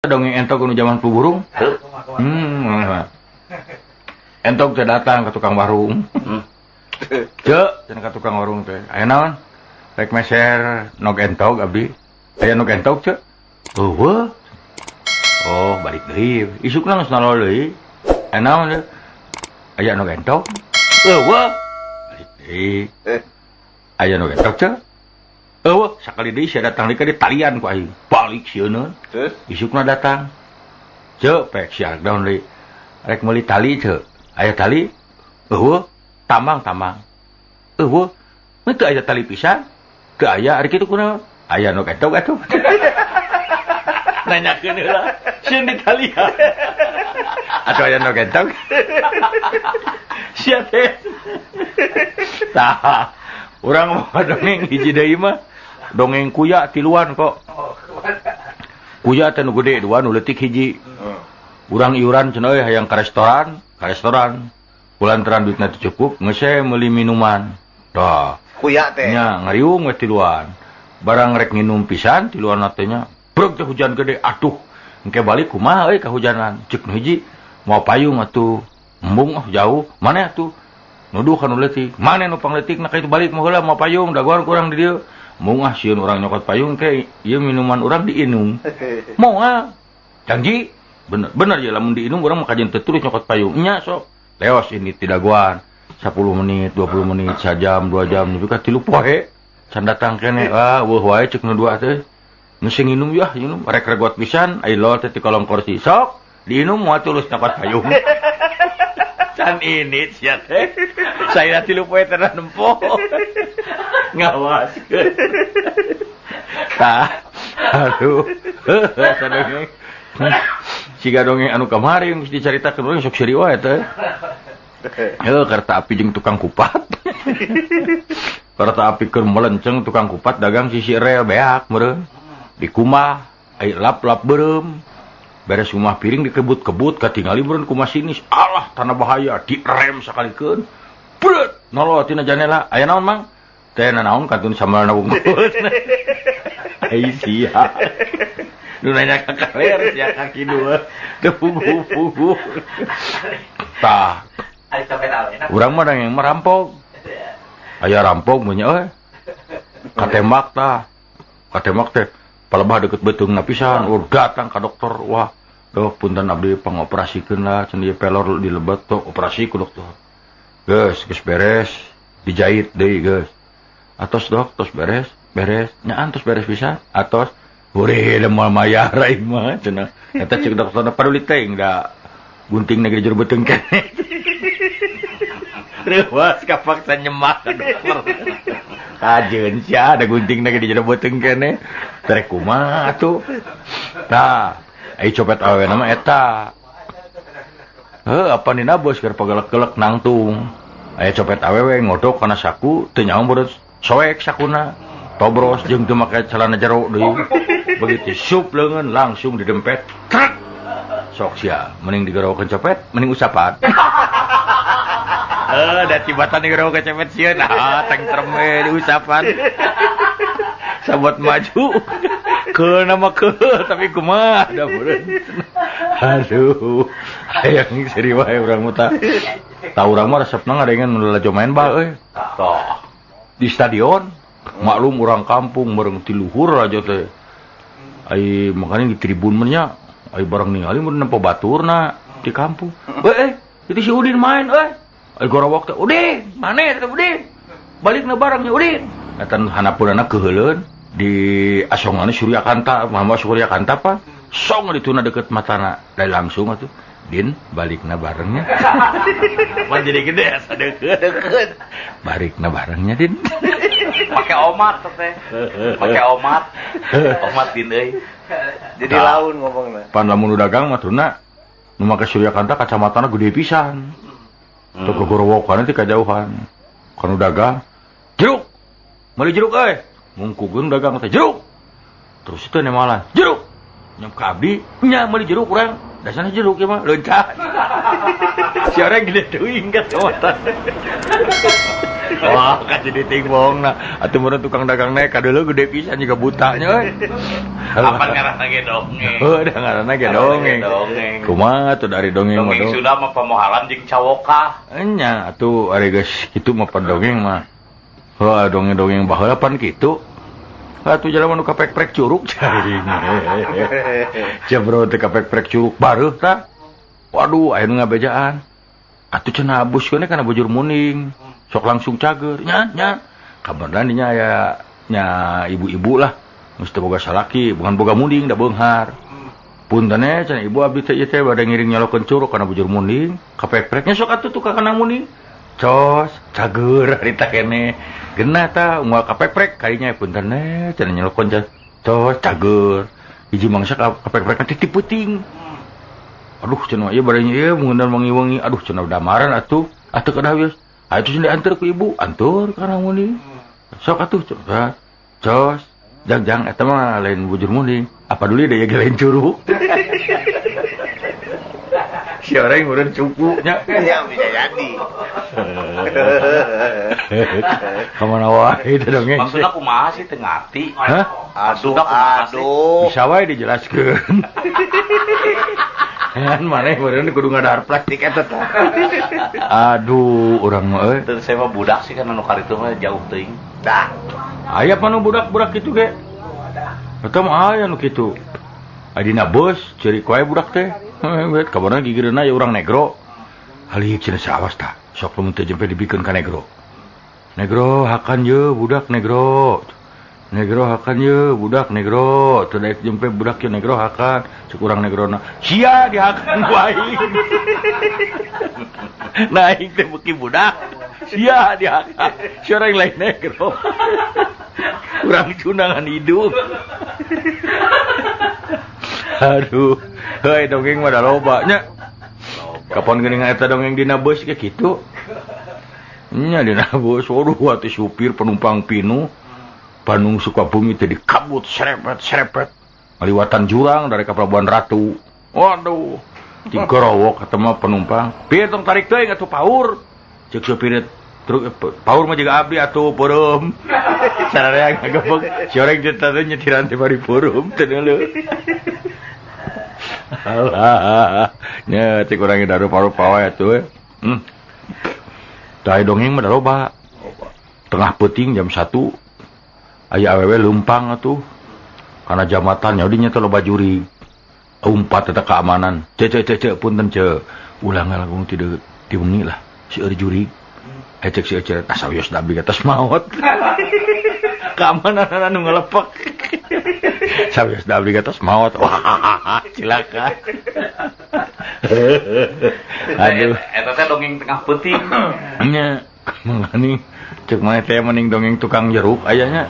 dongeng entok nu zaman flu burung. Entok teh datang ke tukang warung. Cek, cenah ka tukang warung teh. Aya naon? Rek meser nog entok abdi. Aya nog entok cek. Eueuh. Oh, balik deui. Isukna geus nalol deui. Aya naon teh? Aya nog entok. Eueuh. Balik deui. Aya nog entok cek. Eueuh, sakali deui sia datang deui ka talian ku aing. Balik sieun. Isukna datang. Cek, pek sia daun deui. Rek meuli tali cek. Aya tali. Eueuh, tambang. Eueuh, mun teu aya tali pisan. Teu aya ari kitu kunaon? Aya nu entok atuh. Nanyakeun heula, sieun di tali. Atuh aya nu entok. Sia teh. Tah, urang mah dongeng hiji deui mah. Dongeng kuya tiluan kok. Kuya teh nu gede dua nu leutik hiji. Urang iuran cenah euy hayang ka restoran. Kulantaran duitna teu cukup, ngeuse meuli minuman. Dah. Kuya teh. Nya ngariung we tiluan. Barang rek nginum pisan tiluan teh nya. Breg teh hujan gede. Atuh. Engke balik kumaha euy kahujanan. Ceuk nu hiji mau payung atuh. Embung jauh. Mane atuh? Nuduh ka nu leutik. Mane nu pangleutikna ka itu balik mah heula mau payung daguan kurang di dieu. Mung sieun urang nyokot payung ke ieu minuman urang diinum. Moal. Janji. Bener ya lamun diinum urang mah kajen teu terus nyokot payung. Nya sok. Leos ini tidak guan 10 menit 20 menit sajam 2 jam juga 3 poe can datang kene weuh wae ceuk nu dua teh geus nginum yah nginum rek regot pisan ai lol teh ti kolong kursi sok diinum moal tulus nyokot payung can ini sia teh saya 3 poe teh nempo ngawas tah aduh sadenge siga dongeng anu kamari geus dicaritakeun urang sok seri wae teh. Heuh kereta api jeung tukang kupat. Kereta api keur melenceng tukang kupat dagang sisi rel beak meureun. Di kumah ai lap-lap beureum. Beres rumah piring dikebut-kebut katingali meureun ku masinis. Alah tanah bahaya direm sakalikeun. Bret noloh tina janela. Aya naon Mang? Teh naon kantun samalna unggul. Ai sia. Nu nanya ka kaler sia kaki dua teu pugu-pugu. Tah. Urang mah yang merampok. Aya rampok mun nya euy. Katembak tah. Katembak teh palebah deukeut beutungna pisan. Datang ka dokter. Wah, dok punten abdi pangoperasikeun lah cenah ieu pelor dilebet tok operasi ku dokter. Geus beres. Dijahit deui geus. Atos dok, tos beres. Nyaan tos beres pisan. Atos Ure demal mayar aing mah cenah. Eta ceuk dokterna paduli teuing da gunting negeri jero beuteung keneh. Reuwas kapaksa nyemak ka dokter. Kajeun sia ada gunting negeri jero beuteung keneh. Terek kumaha atuh. Tah, ai copet awewe mah eta. Apa nina bos keur pagelek-gelek nangtung. Aya copet awewe ngodok kana saku teu nyaho beureuh soek sakuna. Tobros jeung teu make celana jero deui. Begitu sup leungeun langsung didempet. Trek. Sok sia, mending digerowokeun copet, mending usapan. Da cibatan digerowokeun copet sieun, tentrem we diusapan. Sabot maju. Keuna mah tapi kumaha da meureun. Aduh. Hayang seri wae urang mah tah. Tah urang mah resepna ngadengan lalajo main bal euy. Toh. Di stadion. Maklum orang kampung bareng ti luhur aja teh. Ai makanya di tribun nya ai bareng ningali mun nempo baturna di kampung. Itu si Udin main ai gorowok teh Udin mane teh Udin balikna bareng nya Udin eta hanapeunana keuheuleun di asongan Suryakanta Muhammad Suryakanta pa song dituna deket matana da langsung atuh Din balikna barengnya. Mun jadi gede asa deukeut balikna barengnya Din. Pakai omat teh. Pakai omat. Omat Din euy. Jadi laun ngomongna. Pan lamun dagang mah turna nu make Suryakanta kacamatana gede pisan. Teu gogorowokan teh kajauhan. Kanu dagang jeruk. Meuli jeruk euy. Mungkugeun dagang teh jeruk. Terus teh nemalan jeruk. Nyam ka abdi nya meuli jeruk urang. Dasarna jeruk ieu mah leuncat. Si orang gede teuing ka camatan. Wah, kasih ditingbong nah. Atuh meureun tukang dagang naik kadeuleu gede pisan juga butanya euy. Apa ngaranna ge dongeng? Oh, da ngaranna ge dongeng. Kumaha tuh dari dongeng mah Dongeng Sunda mah pamohalan jeung cawoka. Enya atuh ari geus kitu mah pandongeng mah. Wah, dongeng-dongeng baheula pan kitu. Atuh jalan nu kapek-prek curug cai. Jabro teh kapek-prek curug bareuh tah. Waduh, aya nu ngabejaan. Atuh cenah abus kene kana bujur muning. Sok langsung cager. Nya. Kabarna dinya aya nya ibu-ibu lah. Mesti boga salaki, bukan boga muning da beunghar. Puntenna cenah ibu abdi teh ieu teh bade ngiring nyalokeun curug kana bujur muning. Kapek-preknya sok atuh tukang kana muning. Cos, cager harita kene. Genah tah moal kapek-prek kalinya puntenna cenah nyalokeun cos, cager. Hiji mangsa kapek-prek teh peuting. Aduh cenah ieu bade ieu mungeundan wangi-wangi. Aduh cenah damaran atuh kada wios. Atuh cenah dianter ku ibu, antur kana muning. Sok atuh cos. Jang eta mah lain bujur muning. Apa dulu da ge lain curug. Si orang meureun cupunya. Ya bisa jadi. Kamana wae teh dongeng. Maksudna kumaha sih teu ngarti? Hah? Aduh. Bisa wae dijelaskeun. Kan maneh meureun kudu ngadahar plastik eta teh. Aduh, urang mah euy. Teu saya mah budak sih kan anu karitu mah jauh teuing. Dah. Aya panu budak-budak kitu ge. Eta mah aya nu kitu. Adina bos ceurik wae budak teh. Wet kabarna gigireunna ya urang negro. Halik cenah sawas tah. Sok lamun teh jempe dibikeun ka negro. Negro hakan ye budak negro. Negro hakan ye budak negro. Teu daek jempe budak ye negro hakan. Cek urang negrona. Sia dihakan ku aing. Nah aing teh beuki budak. Sia dihakan. Si orang lain negro. Urang cunangan hidup. Aduh, heuy dongeng mah da loba nya. Kapan geuning eta dongeng dina beus ge kitu? Nya dina beus waduh atuh supir penumpang pinu. Bandung Sukabumi teh dikabut serepet. Ngaliwatan jurang dari ka Pelabuhan Ratu. Waduh, digerowok eta mah penumpang. Pieu tong tarik teuing atuh paur. Ceuk supir truk paur mah juga abdi atuh peureum. Sararea ngagebeg. Si oreng teh teh nyetiran teh bari peureum teh deuleu. Alah, nya cek urang daru paru pawe atuh. Tah dongeng mah da loba. Tengah peuting jam 1. Aya awewe leumpang atuh. Kana jamatan nya dinya teh loba juri. Umpat eta keamanan. Cek punten cek. Ulang langsung tidak diwengi lah. Si juri. Cek si ecet asawios dabi atas maot. Keamanan anu ngalepek. Sawios dabi atas maot. Wah, cilaka. Aduh, eta teh dongeng tengah peuting. Nya, mangani cek maneh teh mending dongeng tukang jeruk aya nya.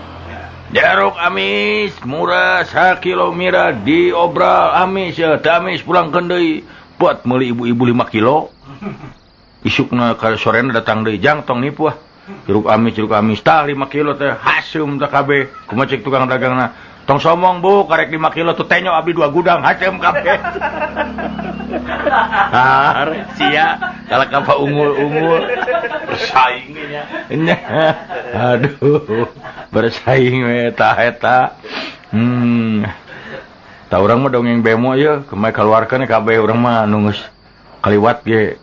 Jeruk amis murah 1 kilo mira diobral amis ya, teh amis pulangkeun deui. Buat meuli ibu-ibu 5 kilo. Isukna ka sorena datang deui jang tong nipu ah. Jeruk amis tah 5 kilo teh haseum teh kabeh. Kumaha cek tukang dagangna? Tong somong Bu, karek 5 kilo tuh tenyo abdi 2 gudang haseum kabeh. Sia kalau kapa unggul Bersaing nya. Nya. Aduh, bersaing we eta. Tah urang mah dongeng bemo ye, kemae kaluarkeun kabeh urang mah anu geus kaliwat ge.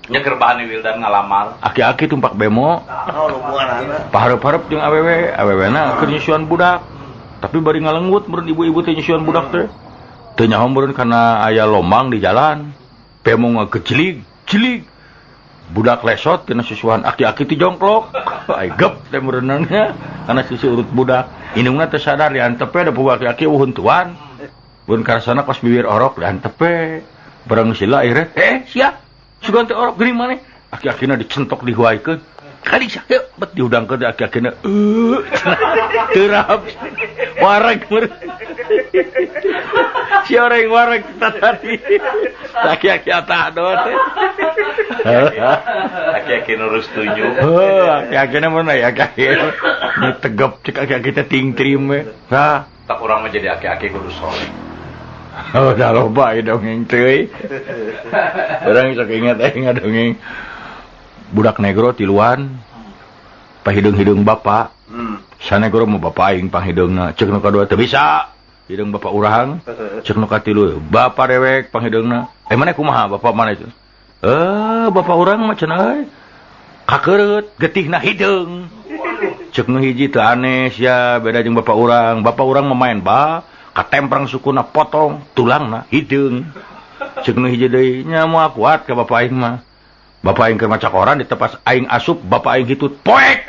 Nya gerbaan Wildan ngalamar. Aki-aki tumpak bemo. Oh, lubuanana. Pahareup-hareup jeung awewena keur nyusuan budak. Tapi bari ngalenggut meureun ibu-ibu teh nyusuan budak teh. Teu nyaho meureun kana aya lombang di jalan. Bemo ngagecilig. Budak lesot tina susuhan aki-aki ti jongklok. Ai gep teh meureunna kana susu urut budak. Indungna teh sadar diantepe da budak aki-aki uhuntuan. Mun karasana kos bibir orok diantepe. Barang sila akhirnya sia. Sugan teh orok geuning maneh. Aki-akina dicentok dihuaikeun. Kali sia bet diudangkeun da aki-akina. Teurap. Wareg si orang wareg tadi. Aki-aki atah doang teh. Aki-aki nurus tuju. Aki-akina mana ya aki-aki. Ditegep cek aki-aki teh ting-trim we. Hah, Tak urang mah jadi aki-aki kudu soleh. oh dah loba dongeng teh. Urang sok ingat dongeng budak negro tiluan. pahidung-hidung bapak. Hmm. Sana guru mau bapak aing panghidungna, cek nu kadua teu bisa. Hidung bapak urang, cek nu katilu, bapak dewek panghidungna. Mana kumaha bapak mana itu? Bapak urang mah cenah euy. Kakereut getihna hidung. Cek nu hiji teu aneh sia, beda jeung bapak urang. Bapak urang mah main bal, katemprang sukuna potong tulangna hidung. Cek nu hiji deui nya moal kuat ka bapak aing mah. Bapak aing keur maca koran ditepas aing asup, bapak aing hitut poek.